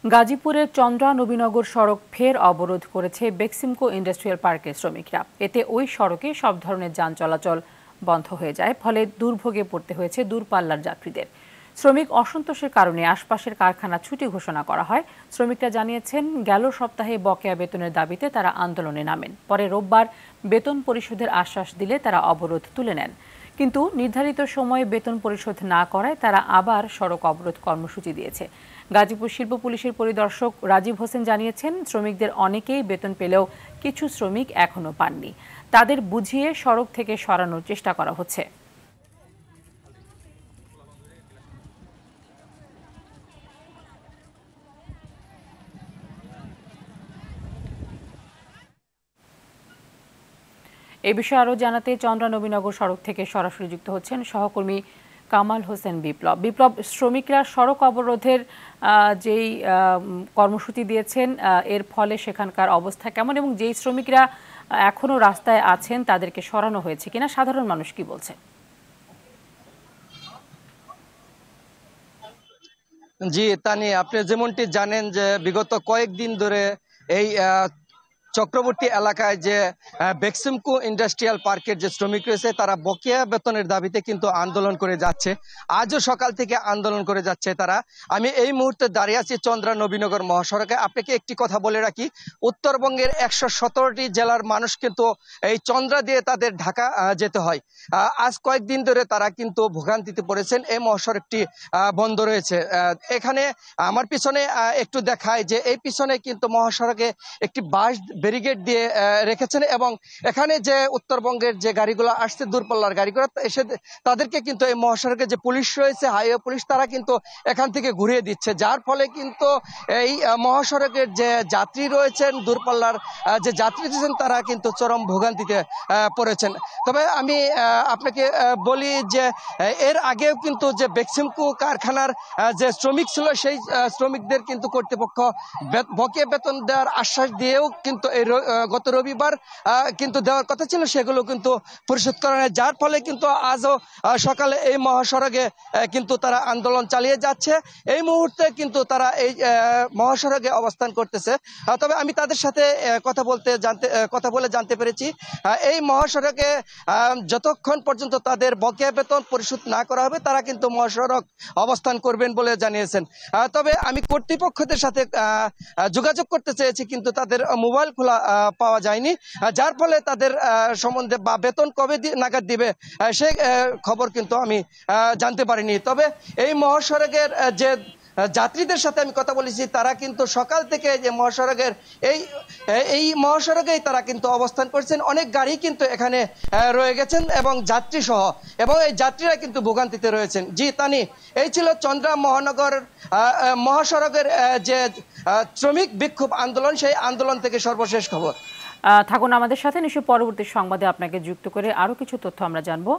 গাজীপুরের চন্দ্রা নবীনগর সড়ক ফের অবরোধ করেছে বেক্সিমকো ইন্ডাস্ট্রিয়াল পার্কের শ্রমিকরা। এতে ওই সড়কে সব ধরনের যান চলাচল বন্ধ হয়ে যায়, ফলে দুর্ভোগে পড়তে হয়েছে দূরপাল্লার যাত্রীদের। শ্রমিক অসন্তোষের কারণে আশপাশের কারখানা ছুটি ঘোষণা করা হয়। শ্রমিকরা জানিয়েছেন, গেল সপ্তাহে বকেয়া বেতনের দাবিতে তারা আন্দোলনে নামেন। পরে রোববার বেতন পরিশোধের আশ্বাস দিলে তারা অবরোধ তুলে নেন। কিন্তু নির্ধারিত সময়ে বেতন পরিশোধ না করায় তারা আবার সড়ক অবরোধ কর্মসূচি দিয়েছে। গাজীপুর শিল্প পুলিশের পরিদর্শক রাজীব হোসেন জানিয়েছেন, শ্রমিকদের অনেকেই বেতন পেলেও কিছু শ্রমিক এখনো পাননি। তাদের বুঝিয়ে সড়ক থেকে সরানোর চেষ্টা করা হচ্ছে। এ বিষয়ে আরও জানাতে চন্দ্রা নবীনগর সড়ক থেকে সরাসরি যুক্ত হচ্ছেন সহকর্মী কামাল হোসেন বিপ্লব। শ্রমিকরা সড়ক অবরোধের যেই কর্মসূচি দিয়েছেন, এর ফলে সেখানকার অবস্থা কেমন এবং যেই শ্রমিকরা এখনো রাস্তায় আছেন তাদেরকে সরানো হয়েছে কিনা, সাধারণ মানুষ কি বলছে? জি তানি, আপনি যেমনটি জানেন যে বিগত কয়েকদিন ধরে এই চক্রবর্তী এলাকায় যে বেক্সিমকো ইন্ডাস্ট্রিয়াল পার্কের যে শ্রমিক রয়েছে তারা বকেয়া বেতনের দাবিতে কিন্তু আন্দোলন করে যাচ্ছে। আজও সকাল থেকে আন্দোলন করে যাচ্ছে তারা। আমি এই মুহূর্তে দাঁড়িয়ে আছি চন্দ্রা নবীনগর মহাসড়কে। আপনাকে একটি কথা বলে রাখি, উত্তরবঙ্গের 117টি জেলার মানুষ কিন্তু এই চন্দ্রা দিয়ে তাদের ঢাকা যেতে হয়। আজ কয়েকদিন ধরে তারা কিন্তু ভোগান্তিতে পড়েছেন। এই মহাসড়কটি বন্ধ রয়েছে। এখানে আমার পিছনে একটু দেখায় যে এই পিছনে কিন্তু মহাসড়কে একটি বাস ব্যারিকেড দিয়ে রেখেছেন এবং এখানে যে উত্তরবঙ্গের যে গাড়িগুলো আসছে, দূরপাল্লার গাড়িগুলো এসে তাদেরকে কিন্তু এই মহাসড়কে যে পুলিশ রয়েছে, হাইওয়ে পুলিশ, তারা কিন্তু এখান থেকে ঘুরিয়ে দিচ্ছে। যার ফলে কিন্তু এই মহাসড়কের যে যাত্রী রয়েছেন, দূরপাল্লার যে যাত্রী রয়েছেন, তারা কিন্তু চরম ভোগান্তিতে পড়েছেন। তবে আমি আপনাকে বলি যে এর আগেও কিন্তু যে বেক্সিমকো কারখানার যে শ্রমিক ছিল, সেই শ্রমিকদের কিন্তু কর্তৃপক্ষ বকেয়া বেতন দেওয়ার আশ্বাস দিয়েও কিন্তু গত রবিবার কিন্তু দেওয়ার কথা ছিল, সেগুলো কিন্তু পরিশোধ করা হয়। যার ফলে কিন্তু আজও সকালে এই মহাসড়কে কিন্তু তারা আন্দোলন চালিয়ে যাচ্ছে। এই মুহূর্তে কিন্তু তারা এই মহাসড়কে অবস্থান করতেছে। তবে আমি তাদের সাথে কথা বলে জানতে পেরেছি, এই মহাসড়কে যতক্ষণ পর্যন্ত তাদের বকেয়া বেতন পরিশোধ না করা হবে তারা কিন্তু মহাসড়ক অবস্থান করবেন বলে জানিয়েছেন। তবে আমি কর্তৃপক্ষদের সাথে যোগাযোগ করতে চেয়েছি, কিন্তু তাদের মোবাইল খোলা পাওয়া যায়নি। যার ফলে তাদের সম্বন্ধে বা বেতন কবে নাগাদ দিবে সেই খবর কিন্তু আমি জানতে পারিনি। তবে এই মহাসড়কের যে যাত্রীদের সাথে আমি কথা বলেছি, তারা কিন্তু সকাল থেকে যে মহাসড়কের এই মহাসড়কেই তারা কিন্তু অবস্থান করছেন। অনেক গাড়ি কিন্তু এখানে রয়ে গেছেন এবং যাত্রী সহ, এবং এই যাত্রীরা কিন্তু ভোগান্তিতে রয়েছেন। জি তানি, এই ছিল চন্দ্রা মহানগর মহাসড়কের যে শ্রমিক বিক্ষোভ আন্দোলন, সেই আন্দোলন থেকে সর্বশেষ খবর। থাকুন আমাদের সাথে, নিশ্চয়ই পরবর্তী সংবাদে আপনাকে যুক্ত করে আরো কিছু তথ্য আমরা জানবো।